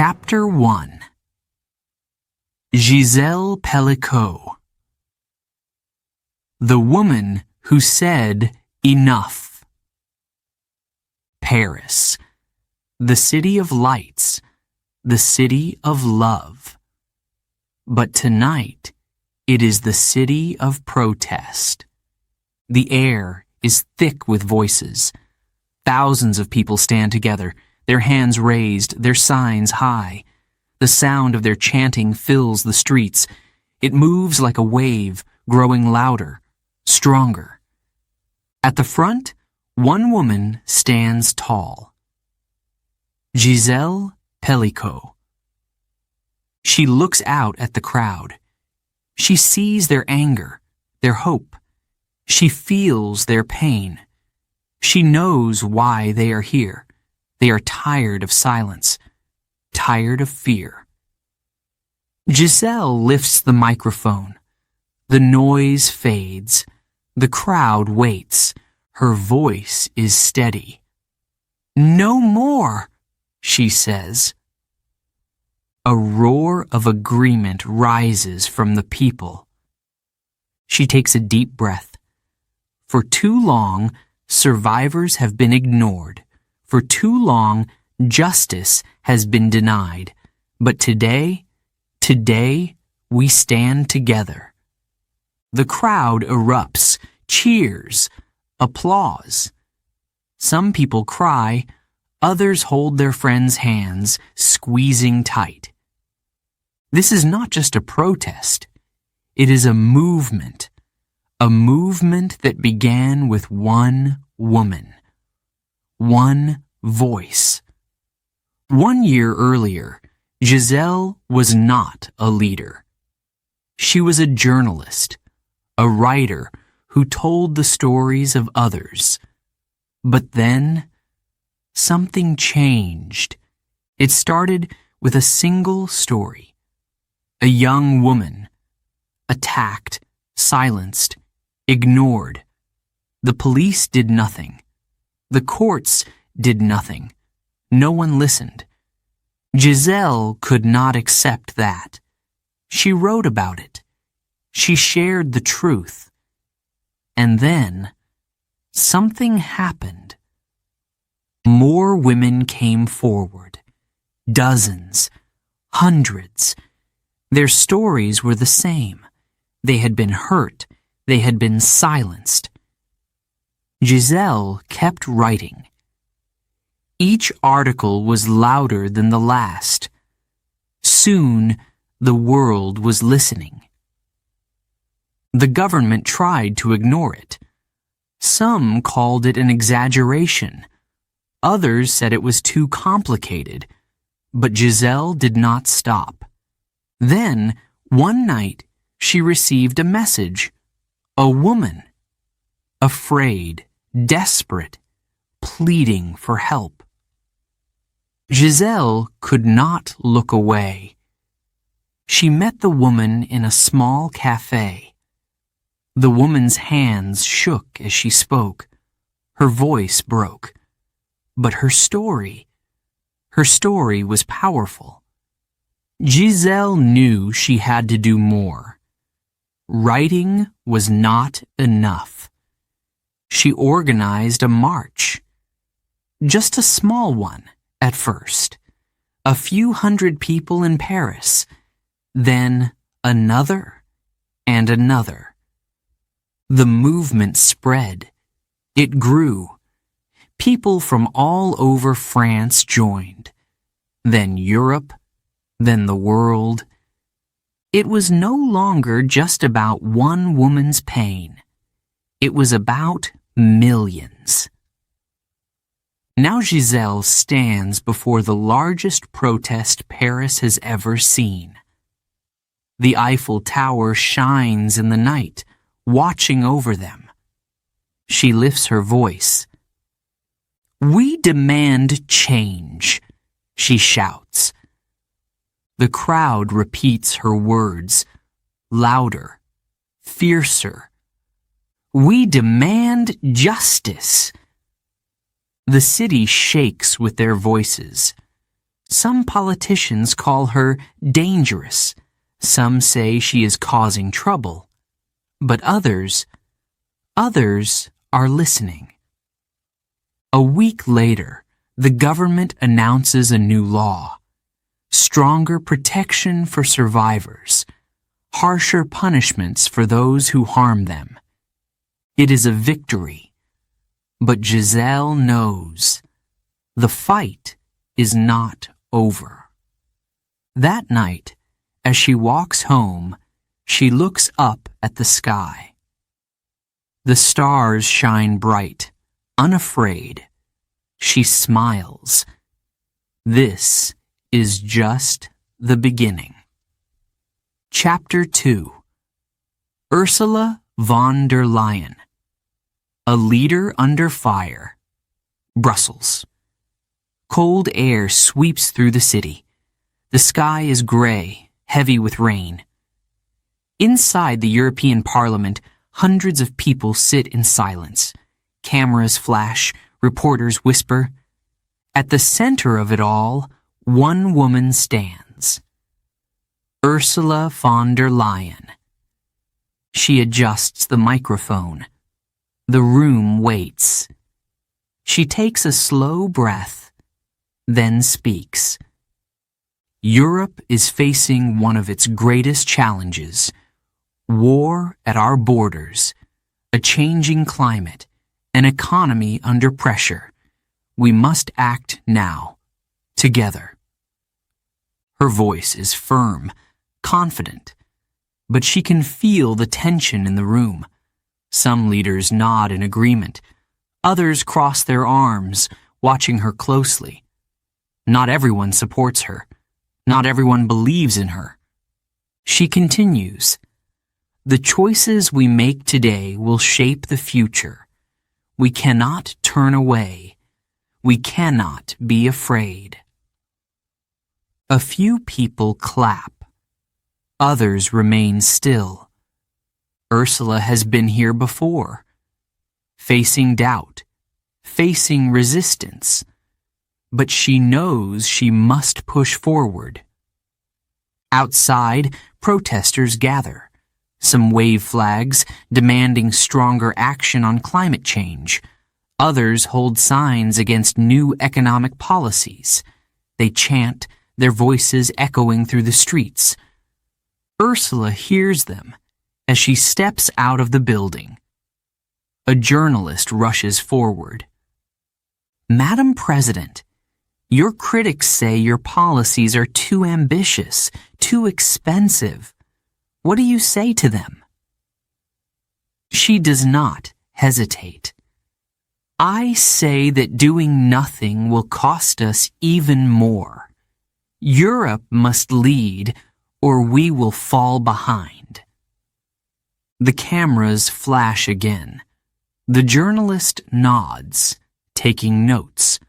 Chapter 1. Giselle Pellicot. The woman who said enough. Paris, the city of lights, the city of love. But tonight, it is the city of protest. The air is thick with voices. Thousands of people stand together, their hands raised, their signs high. The sound of their chanting fills the streets. It moves like a wave, growing louder, stronger. At the front, one woman stands tall. Giselle Pellicot. She looks out at the crowd. She sees their anger, their hope. She feels their pain. She knows why they are here. They are tired of silence, tired of fear. Giselle lifts the microphone. The noise fades. The crowd waits. Her voice is steady. "No more," she says. A roar of agreement rises from the people. She takes a deep breath. For too long, survivors have been ignored. For too long, justice has been denied. But today, we stand together. The crowd erupts, cheers, applause. Some people cry, others hold their friends' hands, squeezing tight. This is not just a protest. It is a movement that began with one woman. One voice. 1 year earlier, Giselle was not a leader. She was a journalist, a writer who told the stories of others. But then, something changed. It started with a single story. A young woman, attacked, silenced, ignored. The police did nothing. The courts did nothing. No one listened. Giselle could not accept that. She wrote about it. She shared the truth. And then, something happened. More women came forward. Dozens. Hundreds. Their stories were the same. They had been hurt. They had been silenced. Giselle kept writing. Each article was louder than the last. Soon, the world was listening. The government tried to ignore it. Some called it an exaggeration. Others said it was too complicated. But Giselle did not stop. Then, one night, she received a message. A woman. Afraid, desperate, pleading for help. Giselle could not look away. She met the woman in a small cafe. The woman's hands shook as she spoke. Her voice broke. But her story was powerful. Giselle knew she had to do more. Writing was not enough. She organized a march. Just a small one at first. A few hundred people in Paris. Then another and another. The movement spread. It grew. People from all over France joined. Then Europe. Then the world. It was no longer just about one woman's pain. It was about millions. Now Giselle stands before the largest protest Paris has ever seen. The Eiffel Tower shines in the night, watching over them. She lifts her voice. "We demand change," she shouts. The crowd repeats her words, louder, fiercer. "We demand justice." The city shakes with their voices. Some politicians call her dangerous. Some say she is causing trouble. But others are listening. A week later, the government announces a new law. Stronger protection for survivors. Harsher punishments for those who harm them. It is a victory. But Giselle knows the fight is not over. That night, as she walks home, she looks up at the sky. The stars shine bright, unafraid. She smiles. This is just the beginning. Chapter 2. Ursula von der Leyen. A leader under fire. Brussels. Cold air sweeps through the city. The sky is gray, heavy with rain. Inside the European Parliament, hundreds of people sit in silence. Cameras flash, reporters whisper. At the center of it all, one woman stands. Ursula von der Leyen. She adjusts the microphone. The room waits. She takes a slow breath, then speaks. Europe is facing one of its greatest challenges. War at our borders, a changing climate, an economy under pressure. We must act now, together. Her voice is firm, confident, but she can feel the tension in the room. Some leaders nod in agreement. Others cross their arms, watching her closely. Not everyone supports her. Not everyone believes in her. She continues. The choices we make today will shape the future. We cannot turn away. We cannot be afraid. A few people clap. Others remain still. Ursula has been here before, facing doubt, facing resistance, but she knows she must push forward. Outside, protesters gather. Some wave flags demanding stronger action on climate change. Others hold signs against new economic policies. They chant, their voices echoing through the streets. Ursula hears them as she steps out of the building. A journalist rushes forward. Madam President, your critics say your policies are too ambitious, too expensive. What do you say to them? She does not hesitate. I say that doing nothing will cost us even more. Europe must lead, or we will fall behind. The cameras flash again. The journalist nods, taking notes.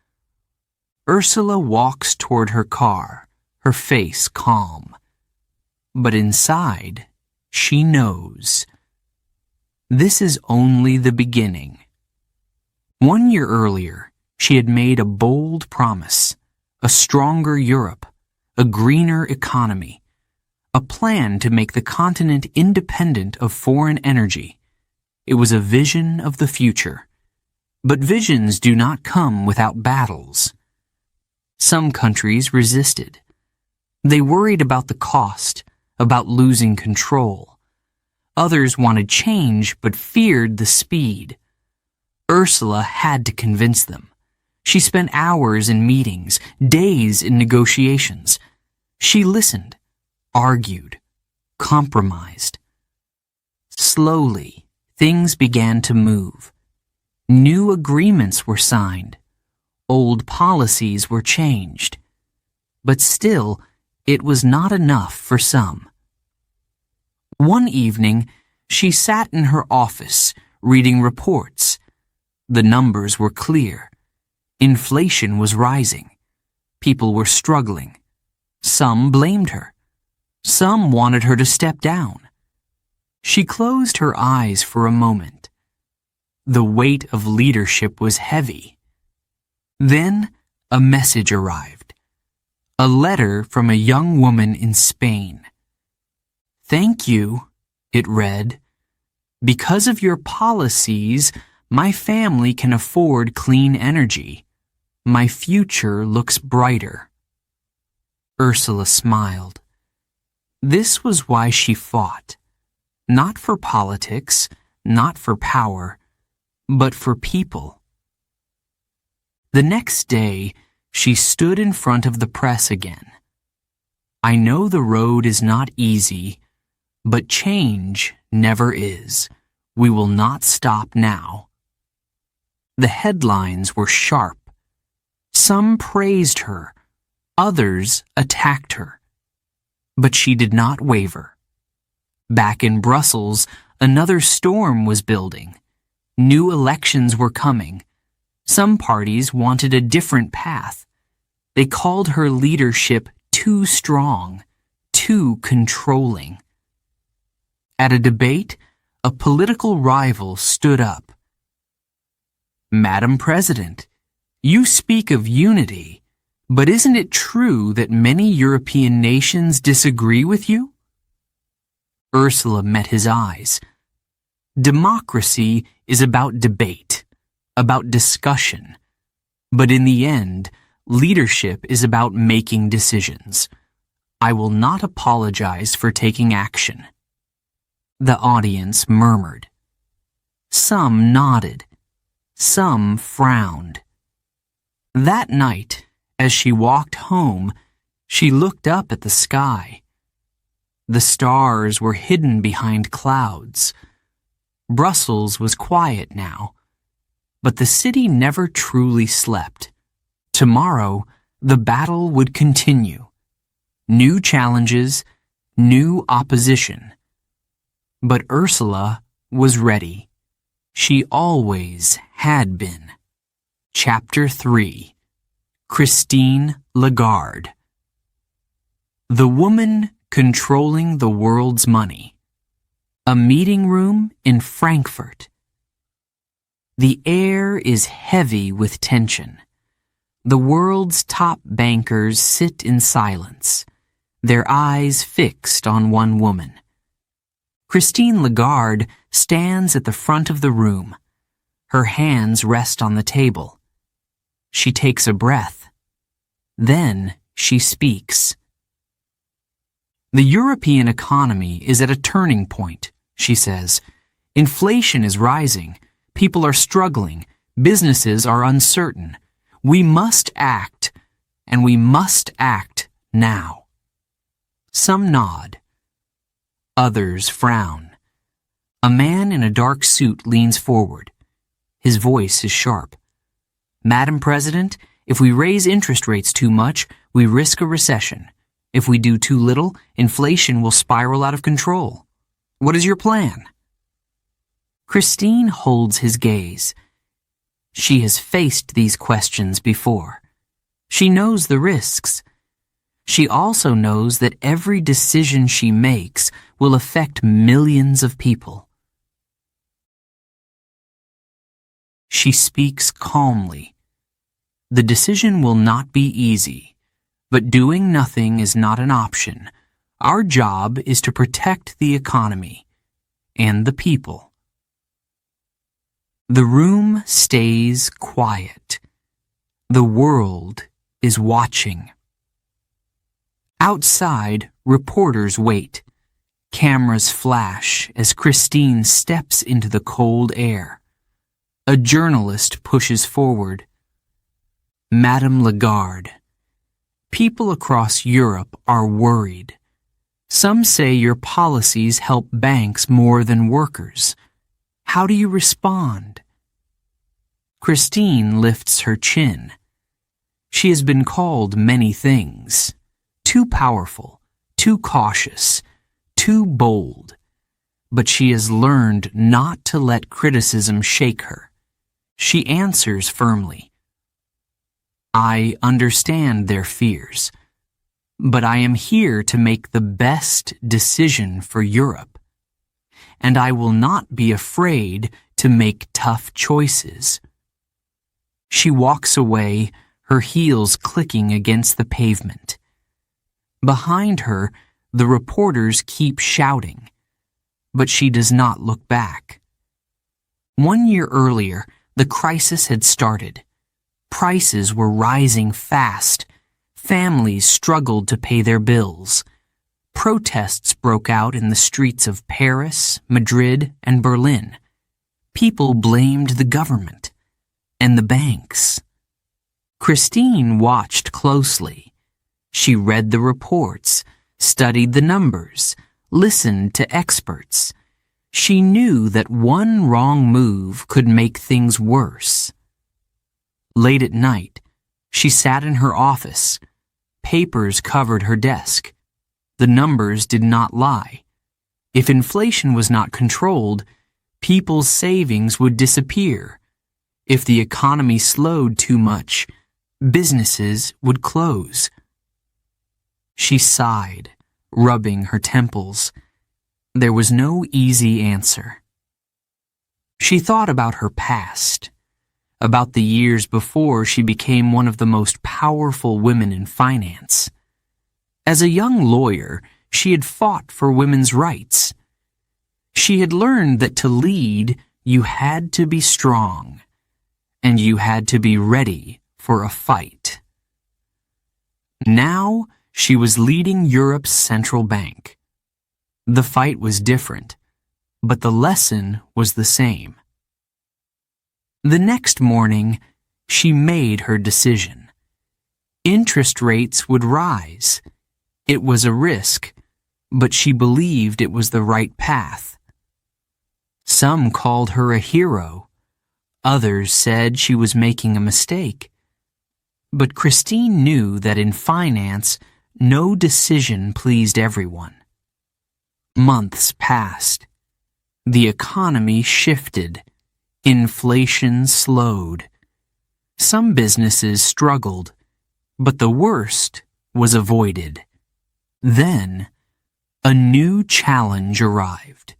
Ursula walks toward her car, her face calm. But inside, she knows. This is only the beginning. 1 year earlier, she had made a bold promise, a stronger Europe, a greener economy, a plan to make the continent independent of foreign energy. It was a vision of the future. But visions do not come without battles. Some countries resisted. They worried about the cost, about losing control. Others wanted change but feared the speed. Ursula had to convince them. She spent hours in meetings, days in negotiations. She listened, argued, compromised. Slowly, things began to move. New agreements were signed. Old policies were changed. But still, it was not enough for some. One evening, she sat in her office, reading reports. The numbers were clear. Inflation was rising. People were struggling. Some blamed her. Some wanted her to step down. She closed her eyes for a moment. The weight of leadership was heavy. Then a message arrived. A letter from a young woman in Spain. "Thank you," it read. "Because of your policies, my family can afford clean energy. My future looks brighter." Ursula smiled. This was why she fought. Not for politics, not for power, but for people. The next day, she stood in front of the press again. "I know the road is not easy, but change never is. We will not stop now." The headlines were sharp. Some praised her, others attacked her. But she did not waver. Back in Brussels, another storm was building. New elections were coming. Some parties wanted a different path. They called her leadership too strong, too controlling. At a debate, a political rival stood up. "Madam President, you speak of unity, but isn't it true that many European nations disagree with you?" Ursula met his eyes. Democracy is about debate, about discussion. But in the end, leadership is about making decisions. I will not apologize for taking action. The audience murmured. Some nodded. Some frowned. That night, as she walked home, she looked up at the sky. The stars were hidden behind clouds. Brussels was quiet now, but the city never truly slept. Tomorrow, the battle would continue. New challenges, new opposition. But Ursula was ready. She always had been. Chapter 3. Christine Lagarde. The woman controlling the world's money. A meeting room in Frankfurt. The air is heavy with tension. The world's top bankers sit in silence, their eyes fixed on one woman. Christine Lagarde stands at the front of the room. Her hands rest on the table. She takes a breath. Then she speaks. The European economy is at a turning point, she says. Inflation is rising. People are struggling. Businesses are uncertain. We must act, and we must act now. Some nod. Others frown. A man in a dark suit leans forward. His voice is sharp. Madam President, if we raise interest rates too much, we risk a recession. If we do too little, inflation will spiral out of control. What is your plan? Christine holds his gaze. She has faced these questions before. She knows the risks. She also knows that every decision she makes will affect millions of people. She speaks calmly. The decision will not be easy, but doing nothing is not an option. Our job is to protect the economy and the people. The room stays quiet. The world is watching. Outside, reporters wait. Cameras flash as Christine steps into the cold air. A journalist pushes forward. Madame Lagarde. People across Europe are worried. Some say your policies help banks more than workers. How do you respond? Christine lifts her chin. She has been called many things. Too powerful, too cautious, too bold. But she has learned not to let criticism shake her. She answers firmly. I understand their fears, but I am here to make the best decision for Europe. And I will not be afraid to make tough choices. She walks away, her heels clicking against the pavement. Behind her, the reporters keep shouting, but she does not look back. 1 year earlier, the crisis had started. Prices were rising fast. Families struggled to pay their bills. Protests broke out in the streets of Paris, Madrid, and Berlin. People blamed the government and the banks. Christine watched closely. She read the reports, studied the numbers, listened to experts. She knew that one wrong move could make things worse. Late at night, she sat in her office. Papers covered her desk. The numbers did not lie. If inflation was not controlled, people's savings would disappear. If the economy slowed too much, businesses would close. She sighed, rubbing her temples. There was no easy answer. She thought about her past, about the years before she became one of the most powerful women in finance. As a young lawyer, she had fought for women's rights. She had learned that to lead, you had to be strong, and you had to be ready for a fight. Now, she was leading Europe's central bank. The fight was different, but the lesson was the same. The next morning, she made her decision. Interest rates would rise. It was a risk, but she believed it was the right path. Some called her a hero. Others said she was making a mistake. But Christine knew that in finance, no decision pleased everyone. Months passed. The economy shifted. Inflation slowed. Some businesses struggled, but the worst was avoided. Then, a new challenge arrived.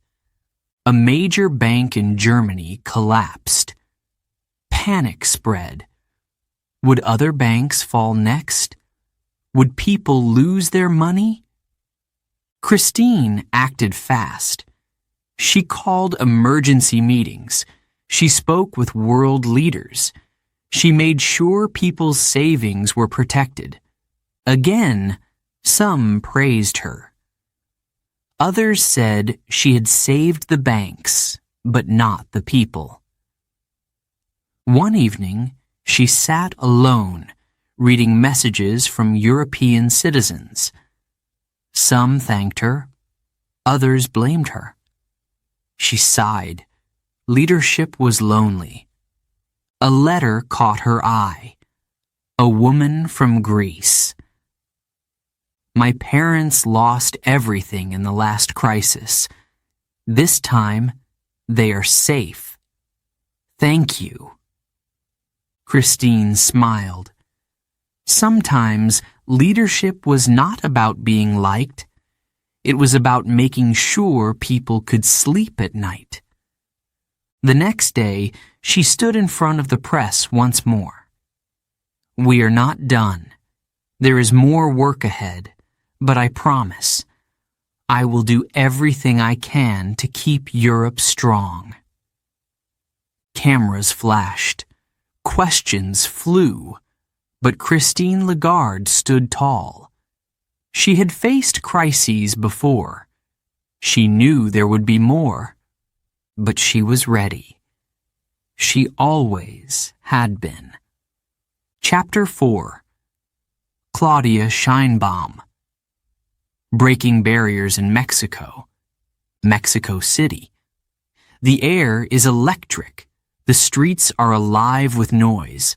A major bank in Germany collapsed. Panic spread. Would other banks fall next? Would people lose their money? Christine acted fast. She called emergency meetings. She spoke with world leaders. She made sure people's savings were protected. Again, some praised her. Others said she had saved the banks, but not the people. One evening, she sat alone, reading messages from European citizens. Some thanked her, others blamed her. She sighed. Leadership was lonely. A letter caught her eye. A woman from Greece. My parents lost everything in the last crisis. This time, they are safe. Thank you. Christine smiled. Sometimes leadership was not about being liked. It was about making sure people could sleep at night. The next day, she stood in front of the press once more. We are not done. There is more work ahead, but I promise, I will do everything I can to keep Europe strong. Cameras flashed. Questions flew. But Christine Lagarde stood tall. She had faced crises before. She knew there would be more. But she was ready. She always had been. Chapter 4. Claudia Scheinbaum. Breaking barriers in Mexico. Mexico City. The air is electric. The streets are alive with noise.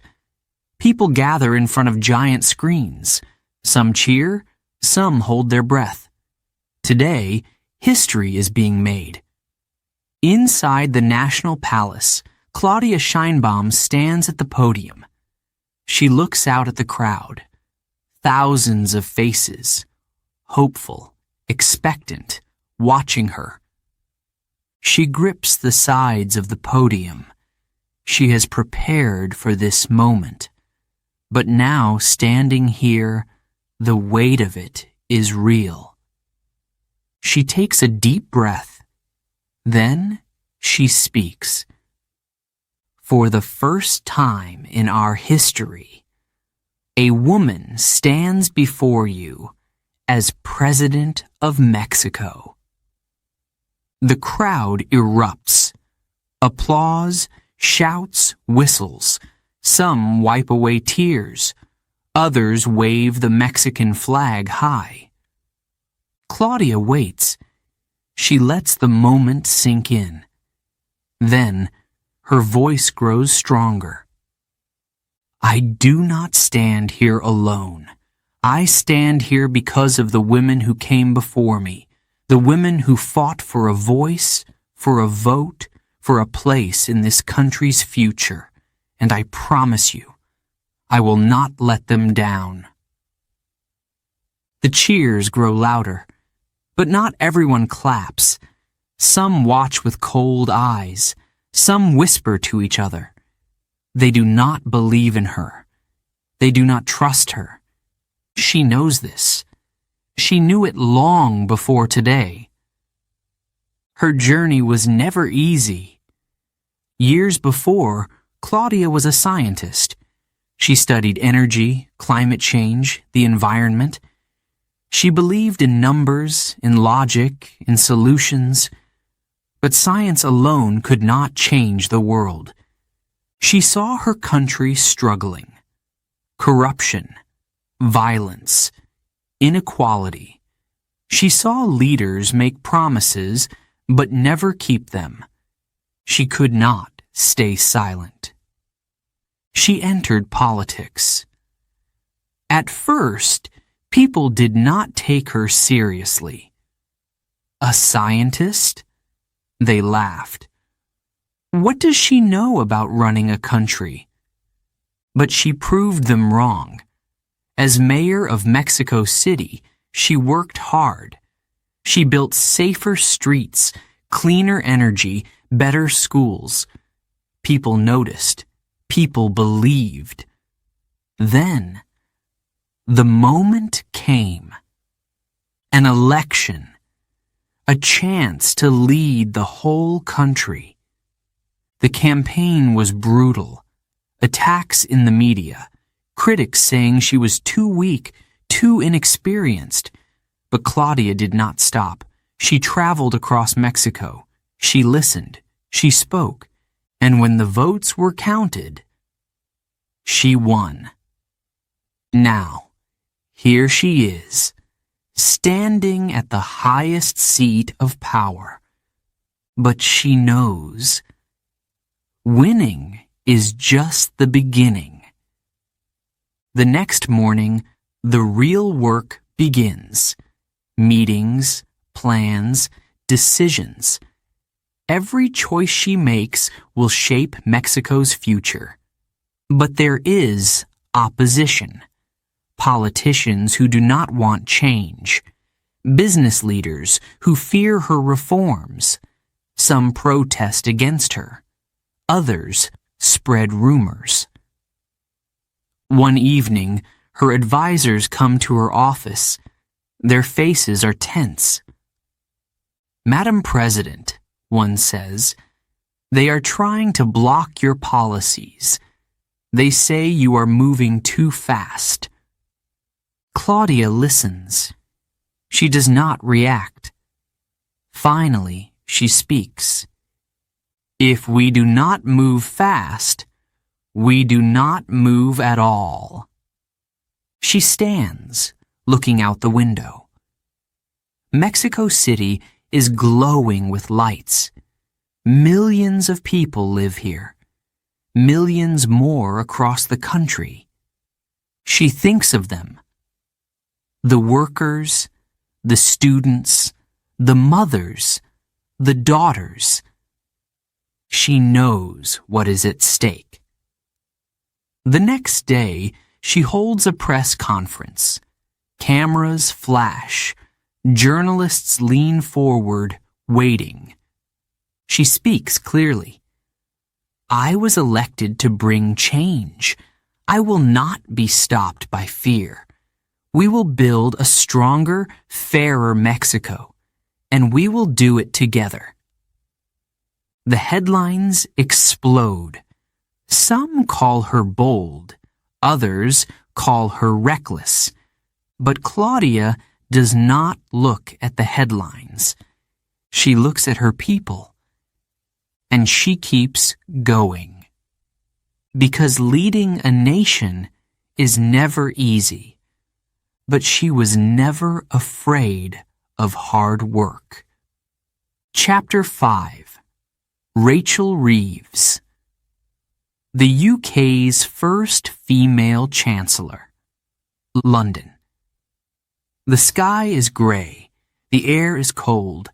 People gather in front of giant screens. Some cheer, some hold their breath. Today, history is being made. Inside the National Palace, Claudia Scheinbaum stands at the podium. She looks out at the crowd. Thousands of faces, hopeful, expectant, watching her. She grips the sides of the podium. She has prepared for this moment. But now, standing here, the weight of it is real. She takes a deep breath. Then she speaks. For the first time in our history, a woman stands before you as President of Mexico. The crowd erupts. Applause, shouts, whistles. Some wipe away tears. Others wave the Mexican flag high. Claudia waits. She lets the moment sink in. Then, her voice grows stronger. I do not stand here alone. I stand here because of the women who came before me, the women who fought for a voice, for a vote, for a place in this country's future, and I promise you, I will not let them down. The cheers grow louder, but not everyone claps. Some watch with cold eyes. Some whisper to each other. They do not believe in her. They do not trust her. She knows this. She knew it long before today. Her journey was never easy. Years before, Claudia was a scientist. She studied energy, climate change, the environment. She believed in numbers, in logic, in solutions. But science alone could not change the world. She saw her country struggling. Corruption, violence, inequality. She saw leaders make promises but never keep them. She could not stay silent. She entered politics. At first, people did not take her seriously. A scientist? They laughed. What does she know about running a country? But she proved them wrong. As mayor of Mexico City, she worked hard. She built safer streets, cleaner energy, better schools. People noticed. People believed. Then, the moment came. An election. A chance to lead the whole country. The campaign was brutal. Attacks in the media. Critics saying she was too weak, too inexperienced. But Claudia did not stop. She traveled across Mexico. She listened. She spoke. And when the votes were counted, she won. Now, here she is, standing at the highest seat of power. But she knows winning is just the beginning. The next morning, the real work begins. Meetings, plans, decisions. Every choice she makes will shape Mexico's future. But there is opposition. Politicians who do not want change. Business leaders who fear her reforms. Some protest against her. Others spread rumors. One evening, her advisors come to her office. Their faces are tense. Madam President, one says, they are trying to block your policies. They say you are moving too fast. Claudia listens. She does not react. Finally, she speaks. If we do not move fast, we do not move at all. She stands, looking out the window. Mexico City is glowing with lights. Millions of people live here. Millions more across the country. She thinks of them. The workers, the students, the mothers, the daughters. She knows what is at stake. The next day, she holds a press conference. Cameras flash. Journalists lean forward, waiting. She speaks clearly. I was elected to bring change. I will not be stopped by fear. We will build a stronger, fairer Mexico, and we will do it together. The headlines explode. Some call her bold, others call her reckless. But Claudia does not look at the headlines. She looks at her people. And she keeps going. Because leading a nation is never easy. But she was never afraid of hard work. Chapter 5. Rachel Reeves. The UK's first female chancellor. London. The sky is grey. The air is cold.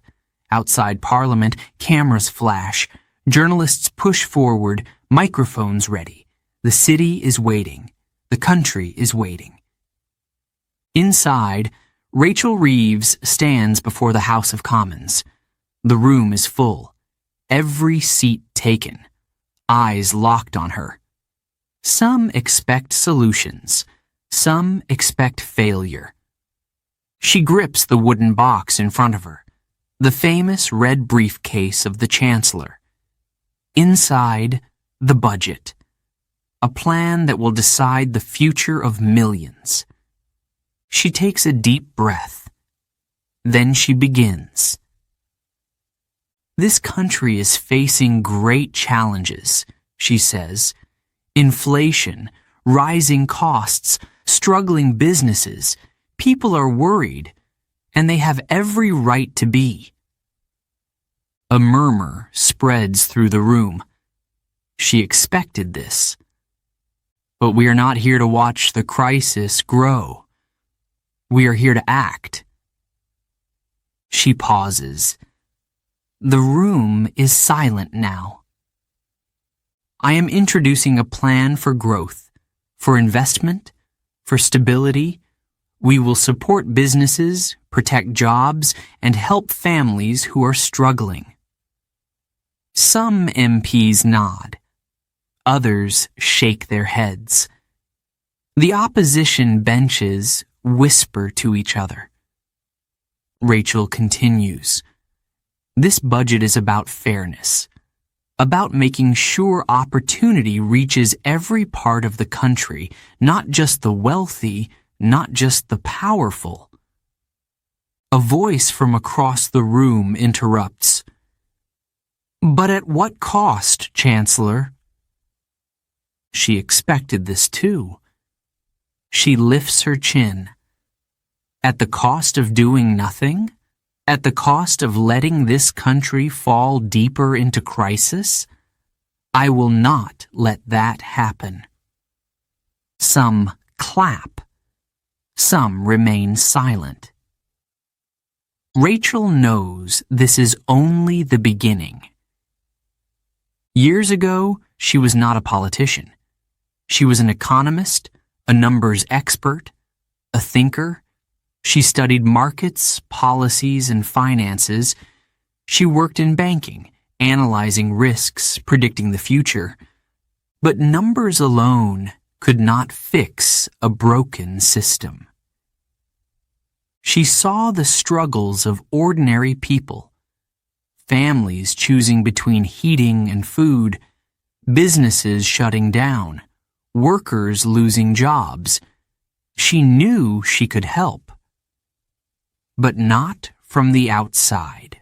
Outside Parliament, cameras flash. Journalists push forward, microphones ready. The city is waiting. The country is waiting. Inside, Rachel Reeves stands before the House of Commons. The room is full. Every seat taken. Eyes locked on her. Some expect solutions. Some expect failure. She grips the wooden box in front of her, the famous red briefcase of the Chancellor. Inside, the budget. A plan that will decide the future of millions. She takes a deep breath. Then she begins. This country is facing great challenges, she says. Inflation, rising costs, struggling businesses. People are worried, and they have every right to be. A murmur spreads through the room. She expected this. But we are not here to watch the crisis grow. We are here to act. She pauses. The room is silent now. I am introducing a plan for growth, for investment, for stability. We will support businesses, protect jobs, and help families who are struggling. Some MPs nod. Others shake their heads. The opposition benches whisper to each other. Rachel continues. This budget is about fairness, about making sure opportunity reaches every part of the country, not just the wealthy, not just the powerful. A voice from across the room interrupts. But at what cost, Chancellor? She expected this too. She lifts her chin. At the cost of doing nothing? At the cost of letting this country fall deeper into crisis? I will not let that happen. Some clap. Some remain silent. Rachel knows this is only the beginning. Years ago, she was not a politician. She was an economist, a numbers expert, a thinker. She studied markets, policies, and finances. She worked in banking, analyzing risks, predicting the future. But numbers alone could not fix a broken system. She saw the struggles of ordinary people, families choosing between heating and food, businesses shutting down, workers losing jobs. She knew she could help, but not from the outside.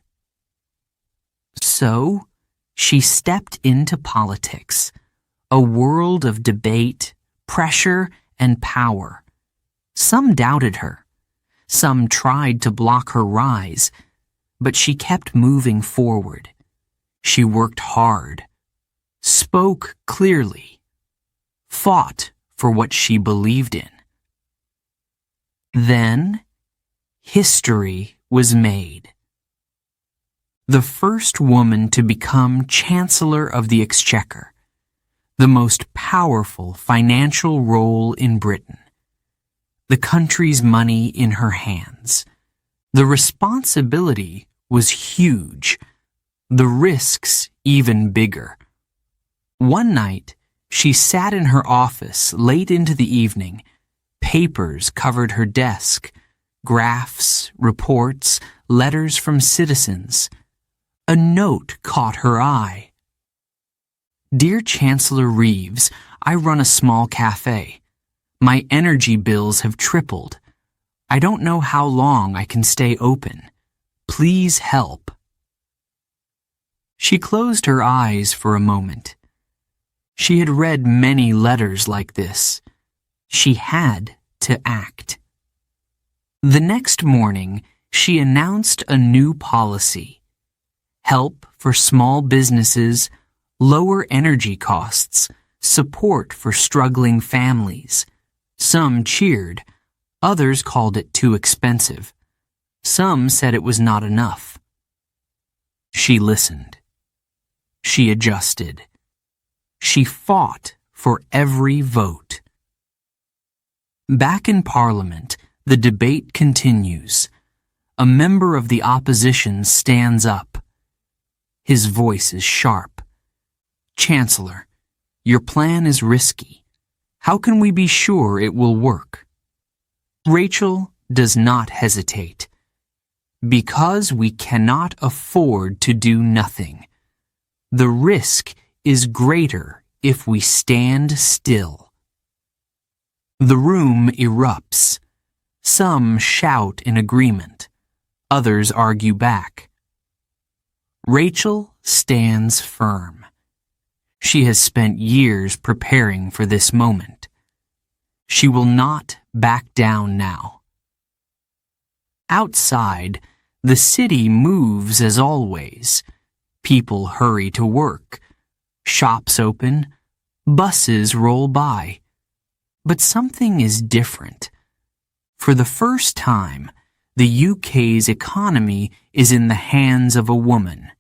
So, she stepped into politics, a world of debate, pressure, and power. Some doubted her. Some tried to block her rise, but she kept moving forward. She worked hard, spoke clearly, fought for what she believed in. Then, history was made. The first woman to become Chancellor of the Exchequer, the most powerful financial role in Britain. The country's money in her hands. The responsibility was huge, the risks even bigger. One night, she sat in her office late into the evening, Papers covered her desk, graphs, reports, letters from citizens. A note caught her eye. Dear Chancellor Reeves, I run a small cafe. My energy bills have tripled. I don't know how long I can stay open. Please help. She closed her eyes for a moment. She had read many letters like this. She had to act. The next morning, she announced a new policy. Help for small businesses, lower energy costs, support for struggling families. Some cheered. Others called it too expensive. Some said it was not enough. She listened. She adjusted. She fought for every vote. Back in Parliament, the debate continues. A member of the opposition stands up. His voice is sharp. Chancellor, your plan is risky. How can we be sure it will work? Rachel does not hesitate. Because we cannot afford to do nothing. The risk is greater if we stand still. The room erupts. Some shout in agreement. Others argue back. Rachel stands firm. She has spent years preparing for this moment. She will not back down now. Outside, the city moves as always. People hurry to work. Shops open. Buses roll by. But something is different. For the first time, the UK's economy is in the hands of a woman.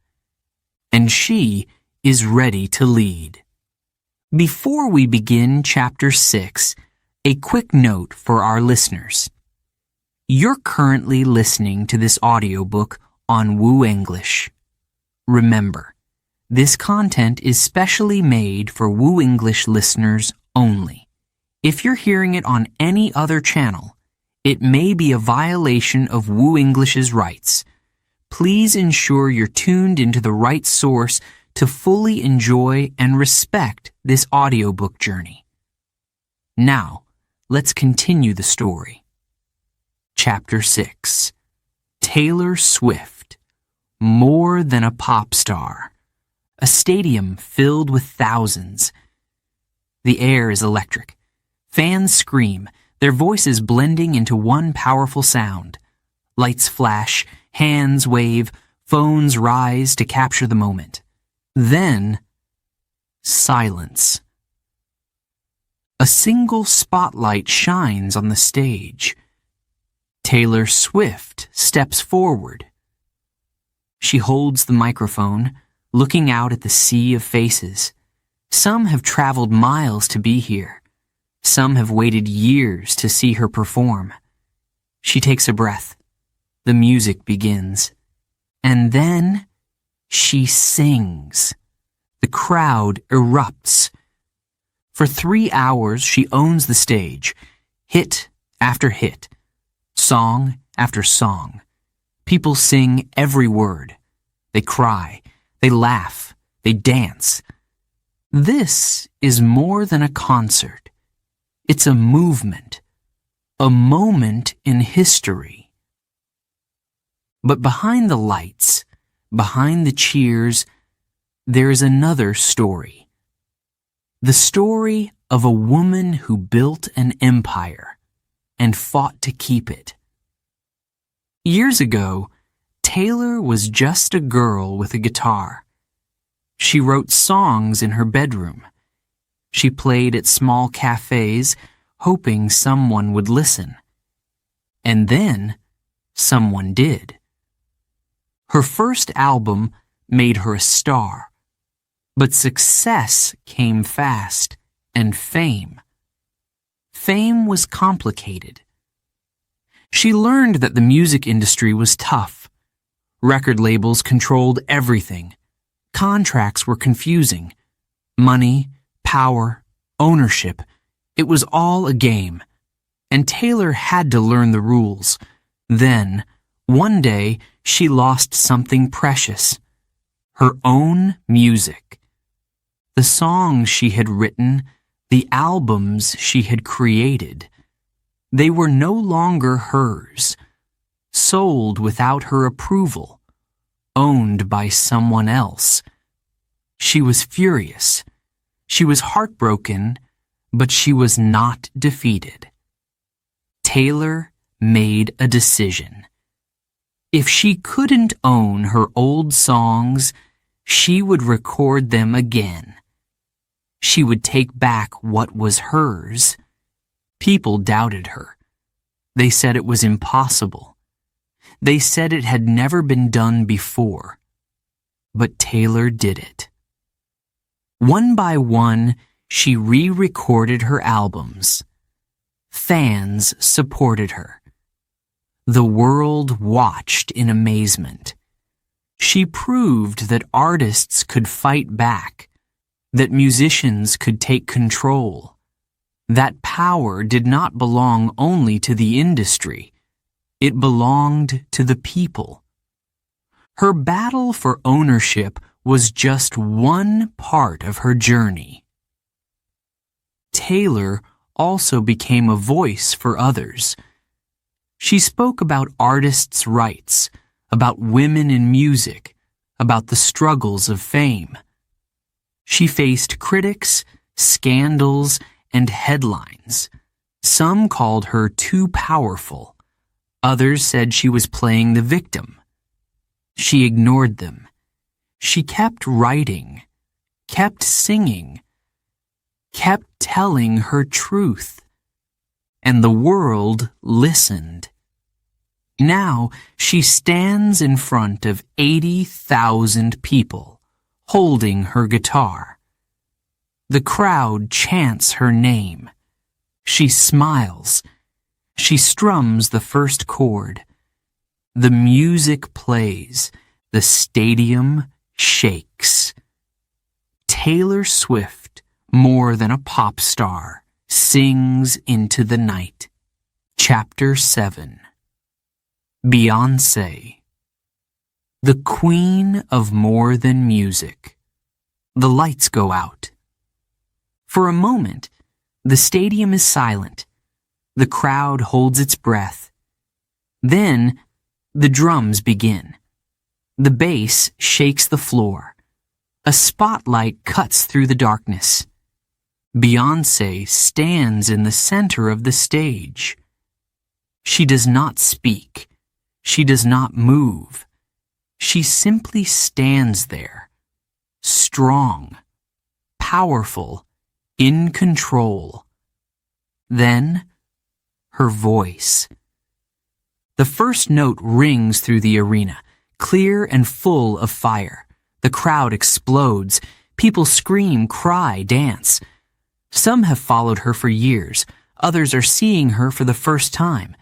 And she is ready to lead. Before we begin Chapter 6, a quick note for our listeners. You're currently listening to this audiobook on WooEnglish. Remember, this content is specially made for WooEnglish listeners only. If you're hearing it on any other channel, it may be a violation of WooEnglish's rights. Please ensure you're tuned into the right source to fully enjoy and respect this audiobook journey. Now, let's continue the story. Chapter 6. Taylor Swift. More than a pop star. A stadium filled with thousands. The air is electric. Fans scream, their voices blending into one powerful sound. Lights flash, hands wave, phones rise to capture the moment. Then, silence. A single spotlight shines on the stage. Taylor Swift steps forward. She holds the microphone, looking out at the sea of faces. Some have traveled miles to be here. Some have waited years to see her perform. She takes a breath. The music begins. And then she sings. The crowd erupts. For 3 hours, she owns the stage, hit after hit, song after song. People sing every word. They cry, they laugh, they dance. This is more than a concert. It's a movement, a moment in history. But behind the lights, behind the cheers, there is another story. The story of a woman who built an empire and fought to keep it. Years ago, Taylor was just a girl with a guitar. She wrote songs in her bedroom. She played at small cafes, hoping someone would listen. And then, someone did. Her first album made her a star. But success came fast, and fame. Fame was complicated. She learned that the music industry was tough. Record labels controlled everything. Contracts were confusing. Money, power, ownership, it was all a game. and Taylor had to learn the rules. Then, one day, she lost something precious: her own music. The songs she had written, the albums she had created, they were no longer hers, sold without her approval, owned by someone else. She was furious. She was heartbroken, but she was not defeated. Taylor made a decision. If she couldn't own her old songs, she would record them again. She would take back what was hers. People doubted her. They said it was impossible. They said it had never been done before. But Taylor did it. One by one, she re-recorded her albums. Fans supported her. The world watched in amazement. She proved that artists could fight back, that musicians could take control. That power did not belong only to the industry. It belonged to the people. Her battle for ownership was just one part of her journey. Taylor also became a voice for others. She spoke about artists' rights, about women in music, about the struggles of fame. She faced critics, scandals, and headlines. Some called her too powerful. Others said she was playing the victim. She ignored them. She kept writing, kept singing, kept telling her truth. And the world listened. Now she stands in front of 80,000 people, holding her guitar. The crowd chants her name. She smiles. She strums the first chord. The music plays. The stadium shakes. Taylor Swift, more than a pop star, sings into the night. Chapter 7. Beyoncé. The queen of more than music. The lights go out. For a moment, the stadium is silent. The crowd holds its breath. Then, the drums begin. The bass shakes the floor. A spotlight cuts through the darkness. Beyoncé stands in the center of the stage. She does not speak. She does not move. She simply stands there, strong, powerful, in control. Then, her voice. The first note rings through the arena, clear and full of fire. The crowd explodes. People scream, cry, dance. Some have followed her for years. Others are seeing her for the first time.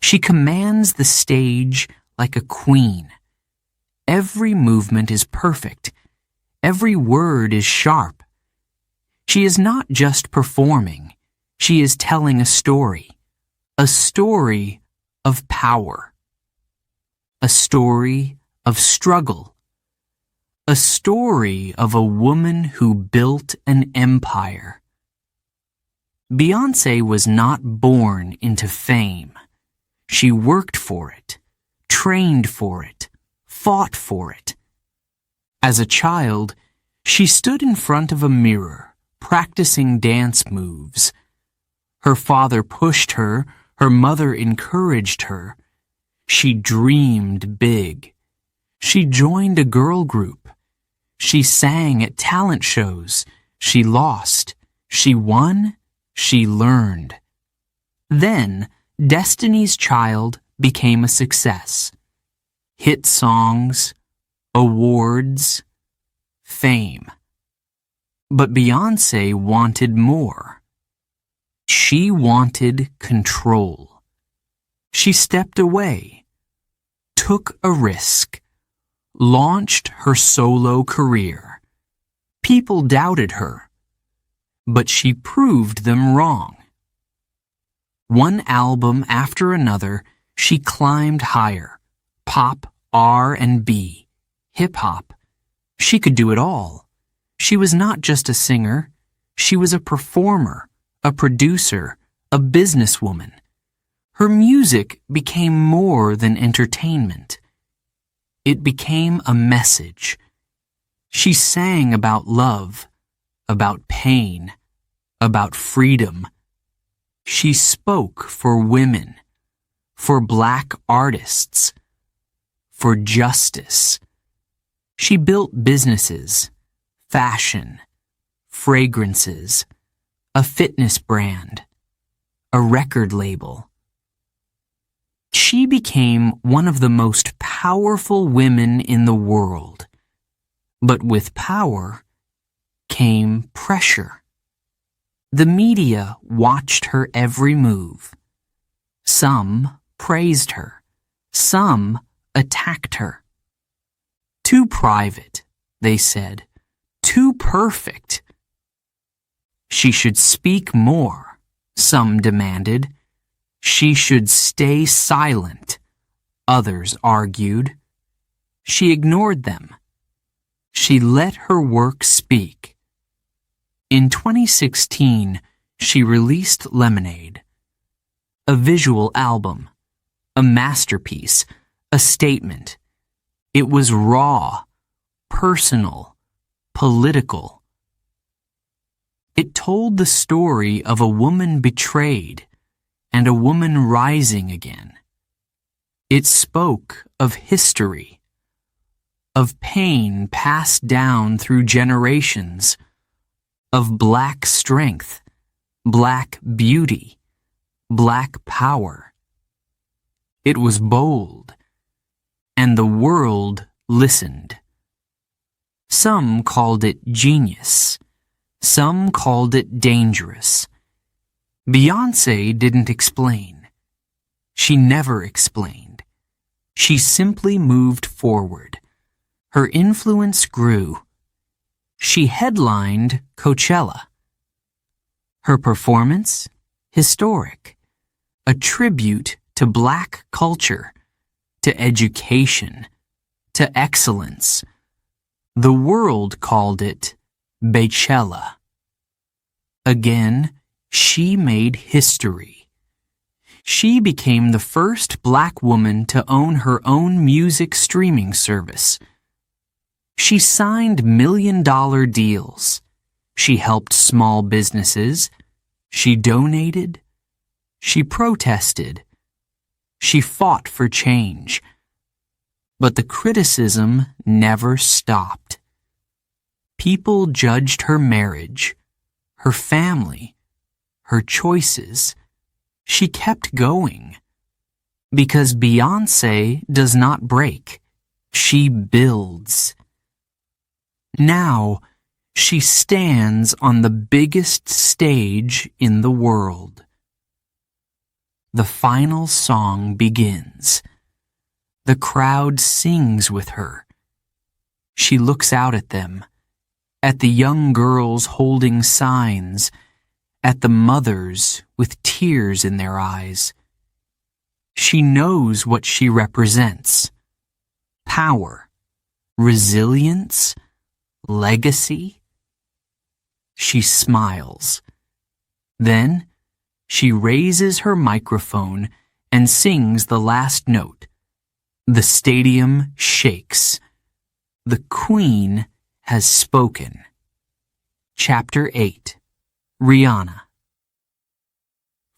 She commands the stage like a queen. Every movement is perfect. Every word is sharp. She is not just performing. She is telling a story of power, a story of struggle, a story of a woman who built an empire. Beyoncé was not born into fame. She worked for it, trained for it, fought for it. As a child, she stood in front of a mirror, practicing dance moves. Her father pushed her, her mother encouraged her. She dreamed big. She joined a girl group. She sang at talent shows. She lost. She won. She learned. Then, Destiny's Child became a success. Hit songs, awards, fame. But Beyoncé wanted more. She wanted control. She stepped away, took a risk, launched her solo career. People doubted her, but she proved them wrong. One album after another, she climbed higher. Pop, R&B, hip-hop. She could do it all. She was not just a singer. She was a performer, a producer, a businesswoman. Her music became more than entertainment. It became a message. She sang about love, about pain, about freedom. She spoke for women, for black artists, for justice. She built businesses, fashion, fragrances, a fitness brand, a record label. She became one of the most powerful women in the world. But with power came pressure. The media watched her every move. Some praised her. Some attacked her. Too private, they said. Too perfect. She should speak more, some demanded. She should stay silent, others argued. She ignored them. She let her work speak. In 2016, she released Lemonade, a visual album, a masterpiece, a statement. It was raw, personal, political. It told the story of a woman betrayed and a woman rising again. It spoke of history, of pain passed down through generations, of black strength, black beauty, black power. It was bold, and the world listened. Some called it genius. Some called it dangerous. Beyoncé didn't explain. She never explained. She simply moved forward. Her influence grew. She headlined Coachella. Her performance, historic, a tribute to black culture, to education, to excellence. The world called it Beychella. Again, she made history. She became the first black woman to own her own music streaming service. She signed million-dollar deals. She helped small businesses. She donated. She protested. She fought for change. But the criticism never stopped. People judged her marriage, her family, her choices. She kept going. Because Beyoncé does not break. She builds. Now, she stands on the biggest stage in the world. The final song begins. The crowd sings with her. She looks out at them, at the young girls holding signs, at the mothers with tears in their eyes. She knows what she represents. Power, resilience, legacy. She smiles. Then she raises her microphone and sings the last note. The stadium shakes. The Queen has spoken. Chapter 8. Rihanna.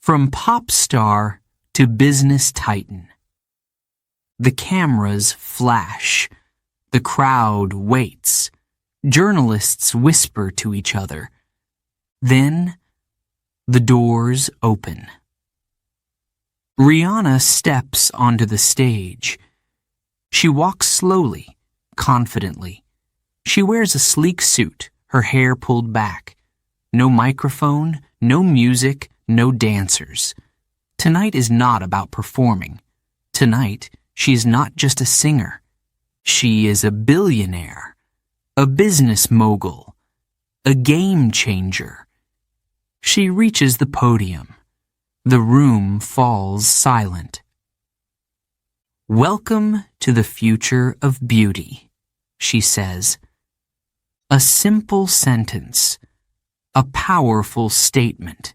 From pop star to business titan. The cameras flash. The crowd waits. Journalists whisper to each other. Then, the doors open. Rihanna steps onto the stage. She walks slowly, confidently. She wears a sleek suit, her hair pulled back. No microphone, no music, no dancers. Tonight is not about performing. Tonight, she is not just a singer. She is a billionaire, a business mogul, a game changer. She reaches the podium. The room falls silent. "Welcome to the future of beauty," she says. A simple sentence, a powerful statement.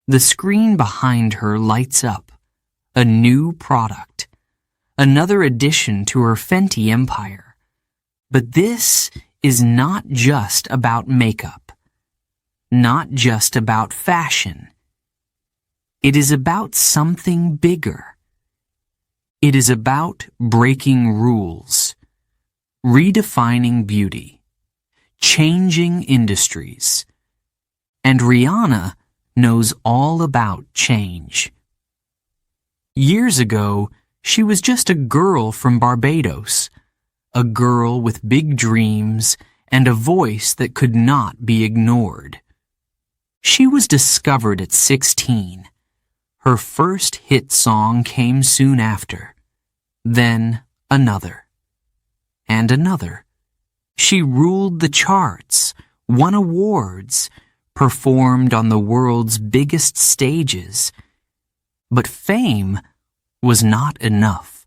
The screen behind her lights up. A new product. Another addition to her Fenty empire. But this is not just about makeup. Not just about fashion. It is about something bigger. It is about breaking rules, redefining beauty, changing industries. And Rihanna knows all about change. Years ago, she was just a girl from Barbados, a girl with big dreams and a voice that could not be ignored. She was discovered at 16. Her first hit song came soon after. Then another. And another. She ruled the charts, won awards, performed on the world's biggest stages. But fame was not enough.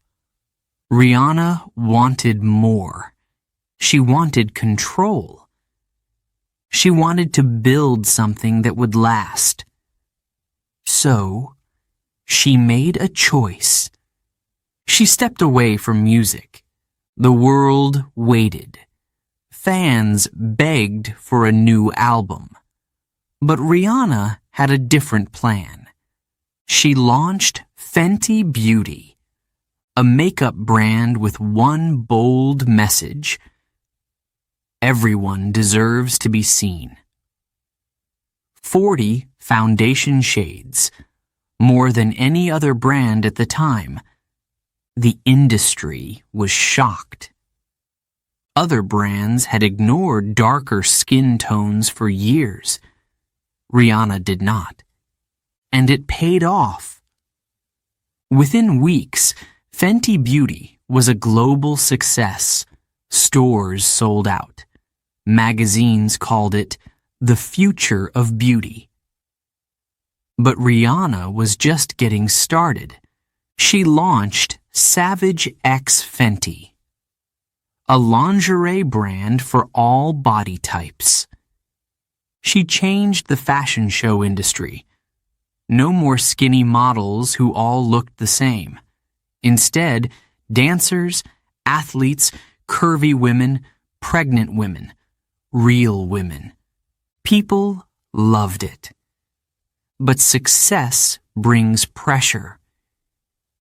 Rihanna wanted more. She wanted control. She wanted to build something that would last. So, she made a choice. She stepped away from music. The world waited. Fans begged for a new album. But Rihanna had a different plan. She launched Fenty Beauty, a makeup brand with one bold message. Everyone deserves to be seen. 40 foundation shades, more than any other brand at the time. The industry was shocked. Other brands had ignored darker skin tones for years. Rihanna did not. And it paid off. Within weeks, Fenty Beauty was a global success. Stores sold out. Magazines called it the future of beauty. But Rihanna was just getting started. She launched Savage X Fenty, a lingerie brand for all body types. She changed the fashion show industry. No more skinny models who all looked the same. Instead, dancers, athletes, curvy women, pregnant women, real women. People loved it. But success brings pressure.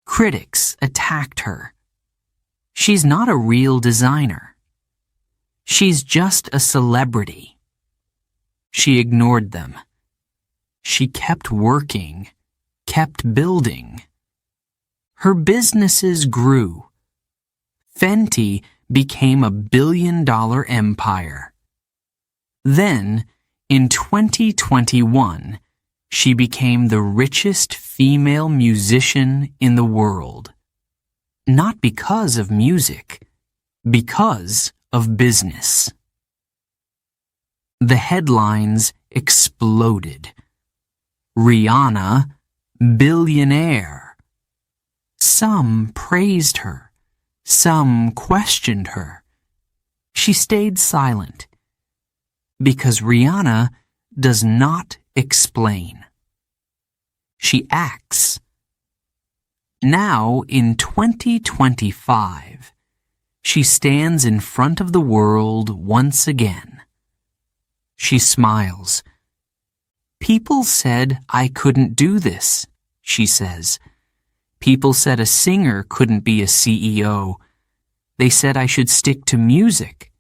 Critics attacked her. She's not a real designer. She's just a celebrity. She ignored them. She kept working, kept building. Her businesses grew. Fenty became a billion-dollar empire. Then, in 2021, she became the richest female musician in the world. Not because of music, because of business. The headlines exploded. Rihanna, billionaire. Some praised her. Some questioned her. She stayed silent. Because Rihanna does not explain. She acts. Now, in 2025, she stands in front of the world once again. She smiles. People said I couldn't do this, she says. People said a singer couldn't be a CEO. They said I should stick to music.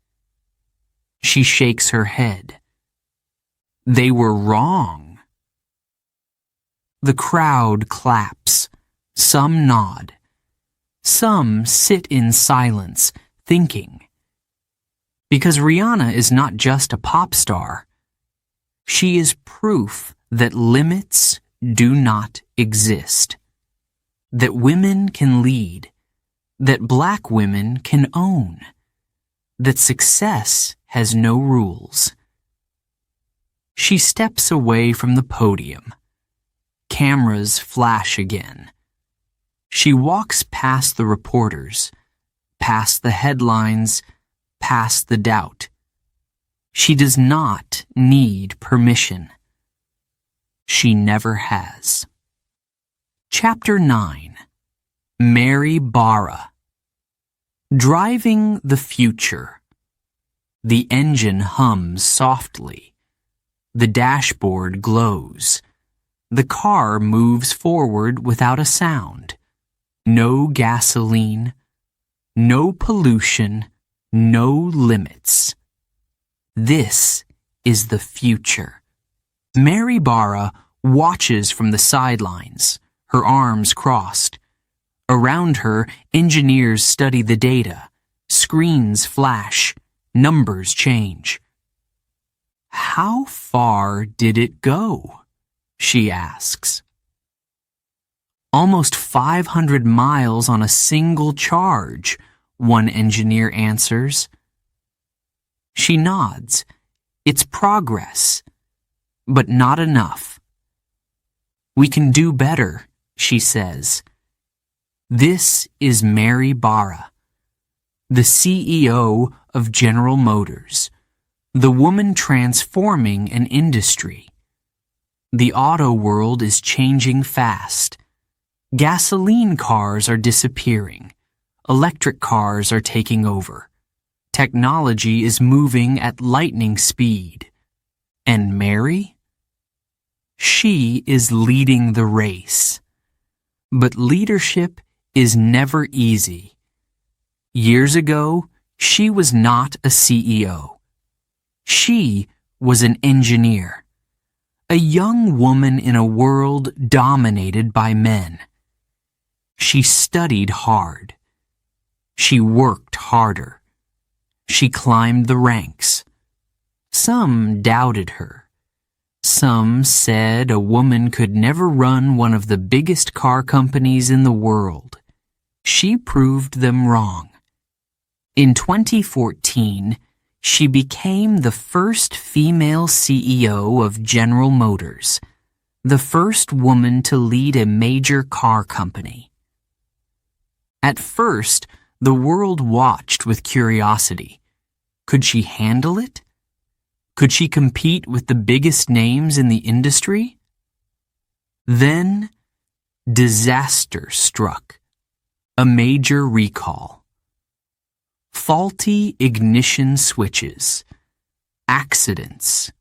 She shakes her head. They were wrong. The crowd claps. Some nod. Some sit in silence, thinking. Because Rihanna is not just a pop star. She is proof that limits do not exist. That women can lead. That black women can own. That success has no rules. She steps away from the podium. cameras flash again. She walks past the reporters, past the headlines, past the doubt. She does not need permission. She never has. Chapter 9. Mary Barra. Driving the future. The engine hums softly. The dashboard glows. The car moves forward without a sound. No gasoline, no pollution, no limits. This is the future. Mary Barra watches from the sidelines, her arms crossed. Around her, engineers study the data. Screens flash, numbers change. How far did it go? She asks. Almost 500 miles on a single charge, one engineer answers. She nods. It's progress, but not enough. We can do better, she says. This is Mary Barra, the CEO of General Motors, the woman transforming an industry. The auto world is changing fast. Gasoline cars are disappearing. Electric cars are taking over. Technology is moving at lightning speed. And Mary? She is leading the race. But leadership is never easy. Years ago, she was not a CEO. She was an engineer. A young woman in a world dominated by men. She studied hard. She worked harder. She climbed the ranks. Some doubted her. Some said a woman could never run one of the biggest car companies in the world. She proved them wrong. In 2014, she became the first female CEO of General Motors, the first woman to lead a major car company. At first, the world watched with curiosity. Could she handle it? Could she compete with the biggest names in the industry? Then, disaster struck. A major recall. Faulty ignition switches. Accidents.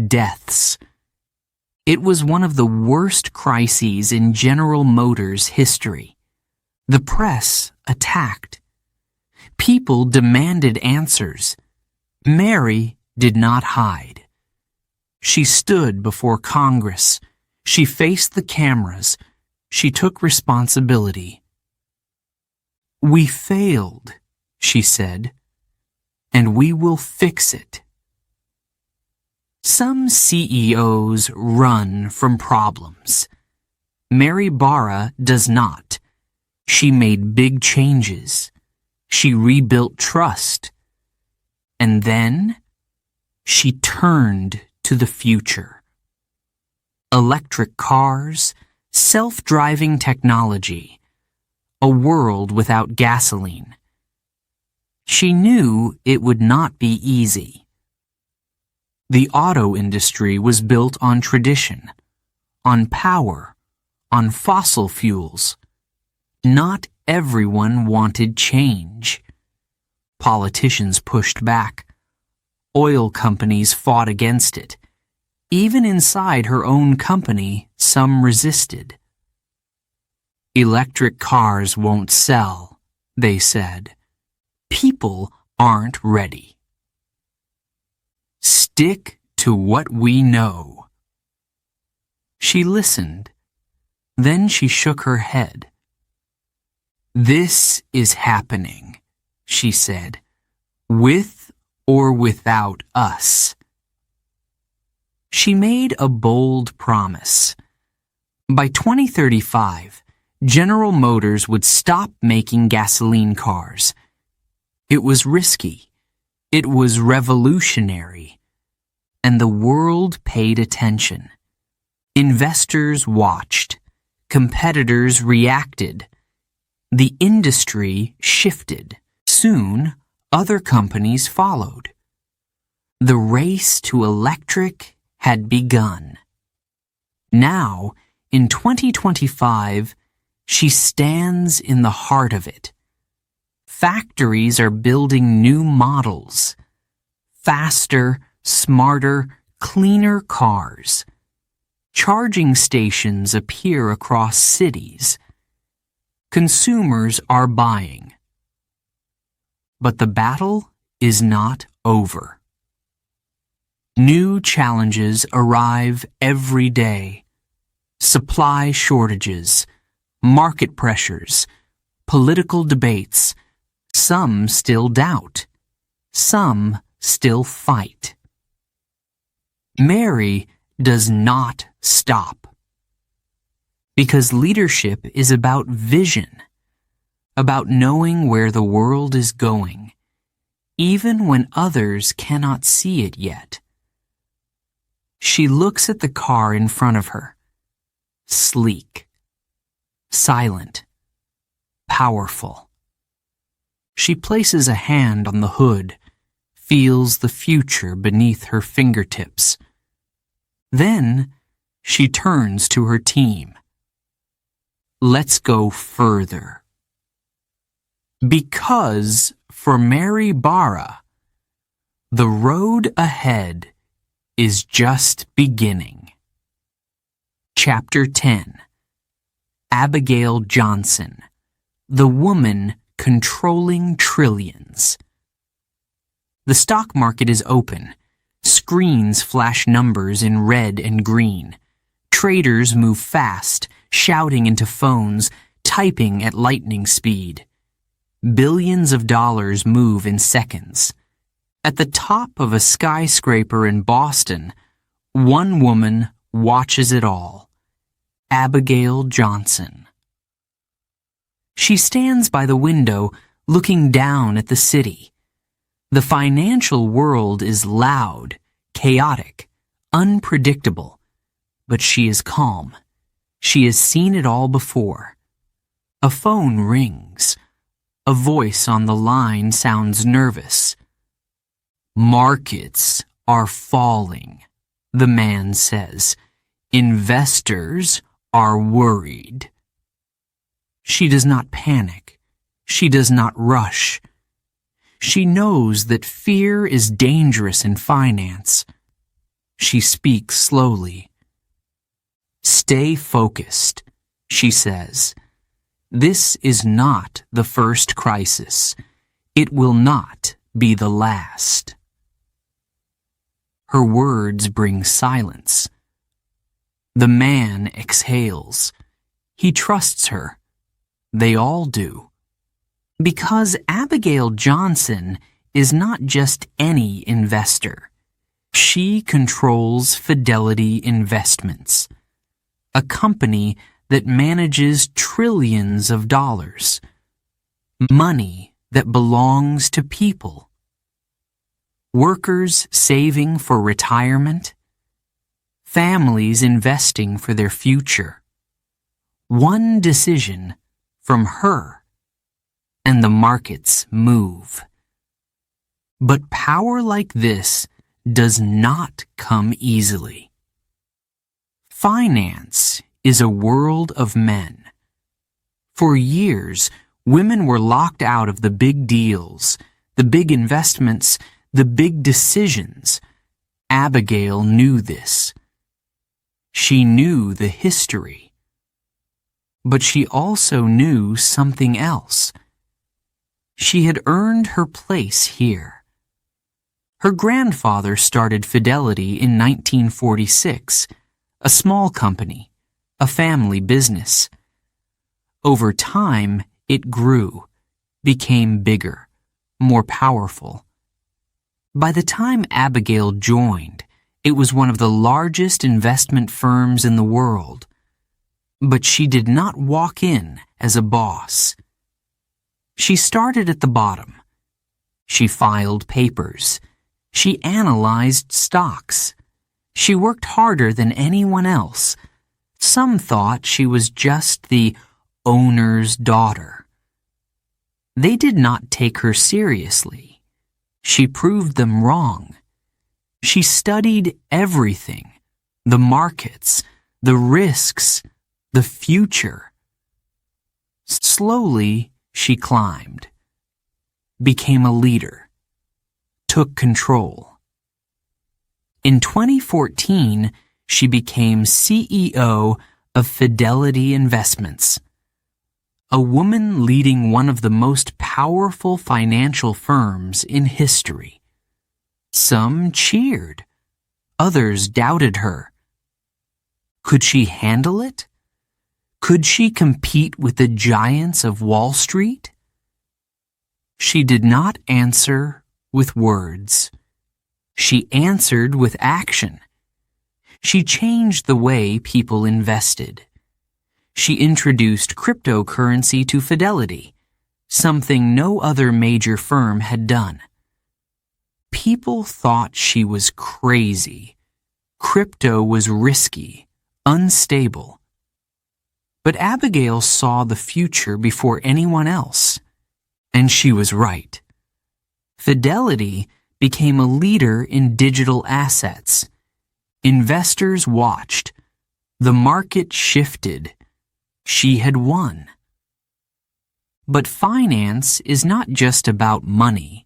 Deaths. It was one of the worst crises in General Motors history. The press attacked. People demanded answers. Mary did not hide. She stood before Congress. She faced the cameras. She took responsibility. We failed, she said, and we will fix it. Some CEOs run from problems. Mary Barra does not. She made big changes. She rebuilt trust. And then she turned to the future. Electric cars, self-driving technology, a world without gasoline. She knew it would not be easy. The auto industry was built on tradition, on power, on fossil fuels. Not everyone wanted change. Politicians pushed back. Oil companies fought against it. Even inside her own company, some resisted. Electric cars won't sell, they said. People aren't ready. Stick to what we know. She listened. Then she shook her head. This is happening, she said, with or without us. She made a bold promise. By 2035, General Motors would stop making gasoline cars. It was risky. It was revolutionary. And the world paid attention. Investors watched. Competitors reacted. The industry shifted. Soon, other companies followed. The race to electric had begun. Now, in 2025, she stands in the heart of it. Factories are building new models. Faster, smarter, cleaner cars. Charging stations appear across cities. Consumers are buying. But the battle is not over. New challenges arrive every day. Supply shortages, market pressures, political debates. Some still doubt. Some still fight. Mary does not stop. Because leadership is about vision, about knowing where the world is going, even when others cannot see it yet. She looks at the car in front of her, sleek, silent, powerful. She places a hand on the hood, feels the future beneath her fingertips. Then she turns to her team. Let's go further. Because for Mary Barra, the road ahead is just beginning. Chapter 10. Abigail Johnson, the woman controlling trillions. The stock market is open. Screens flash numbers in red and green. Traders move fast, shouting into phones, typing at lightning speed. Billions of dollars move in seconds. At the top of a skyscraper in Boston, one woman watches it all. Abigail Johnson. She stands by the window, looking down at the city. The financial world is loud, chaotic, unpredictable, but she is calm. She has seen it all before. A phone rings. A voice on the line sounds nervous. Markets are falling, the man says. Investors are worried. She does not panic. She does not rush. She knows that fear is dangerous in finance. She speaks slowly. Stay focused, she says. This is not the first crisis. It will not be the last. Her words bring silence. The man exhales. He trusts her. They all do. Because Abigail Johnson is not just any investor. She controls Fidelity Investments, a company that manages trillions of dollars. Money that belongs to people. Workers saving for retirement. Families investing for their future. One decision from her, and the markets move. But power like this does not come easily. Finance is a world of men. For years, women were locked out of the big deals, the big investments, the big decisions. Abigail knew this. She knew the history. But she also knew something else. She had earned her place here. Her grandfather started Fidelity in 1946, a small company, a family business. Over time, it grew, became bigger, more powerful. By the time Abigail joined, it was one of the largest investment firms in the world. But she did not walk in as a boss. She started at the bottom. She filed papers. She analyzed stocks. She worked harder than anyone else. Some thought she was just the owner's daughter. They did not take her seriously. She proved them wrong. She studied everything, the markets, the risks, the future. Slowly, she climbed, became a leader, took control. In 2014, she became CEO of Fidelity Investments, a woman leading one of the most powerful financial firms in history. Some cheered, others doubted her. Could she handle it? Could she compete with the giants of Wall Street? She did not answer with words. She answered with action. She changed the way people invested. She introduced cryptocurrency to Fidelity, something no other major firm had done. People thought she was crazy. Crypto was risky, unstable. But Abigail saw the future before anyone else, and she was right. Fidelity became a leader in digital assets. Investors watched. The market shifted. She had won. But finance is not just about money.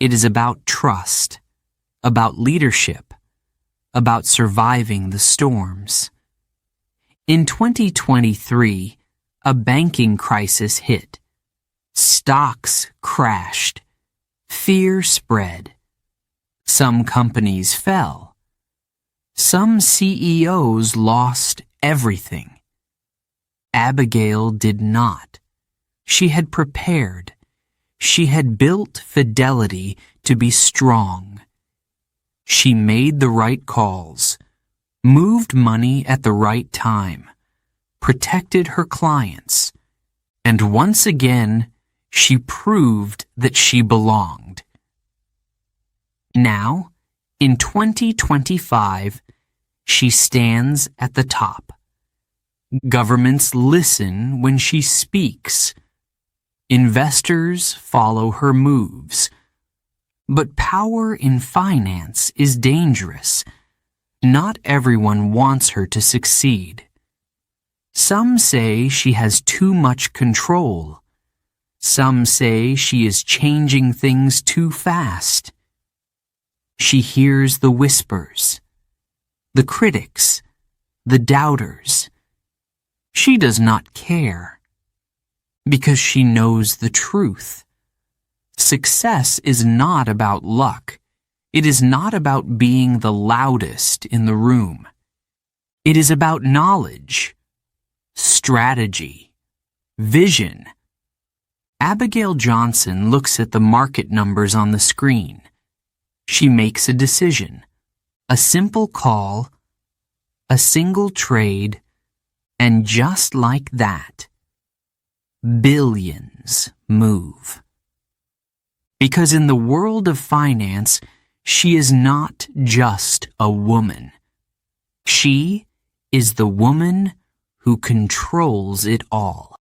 It is about trust, about leadership, about surviving the storms. In 2023, a banking crisis hit. Stocks crashed. Fear spread. Some companies fell. Some CEOs lost everything. Abigail did not. She had prepared. She had built Fidelity to be strong. She made the right calls, moved money at the right time, protected her clients, and once again, she proved that she belonged. Now, in 2025, she stands at the top. Governments listen when she speaks. Investors follow her moves. But power in finance is dangerous. Not everyone wants her to succeed. Some say she has too much control. Some say she is changing things too fast. She hears the whispers, the critics, the doubters. She does not care, because she knows the truth. Success is not about luck. It is not about being the loudest in the room. It is about knowledge, strategy, vision. Abigail Johnson looks at the market numbers on the screen. She makes a decision, a simple call, a single trade, and just like that, billions move. Because in the world of finance, she is not just a woman. She is the woman who controls it all.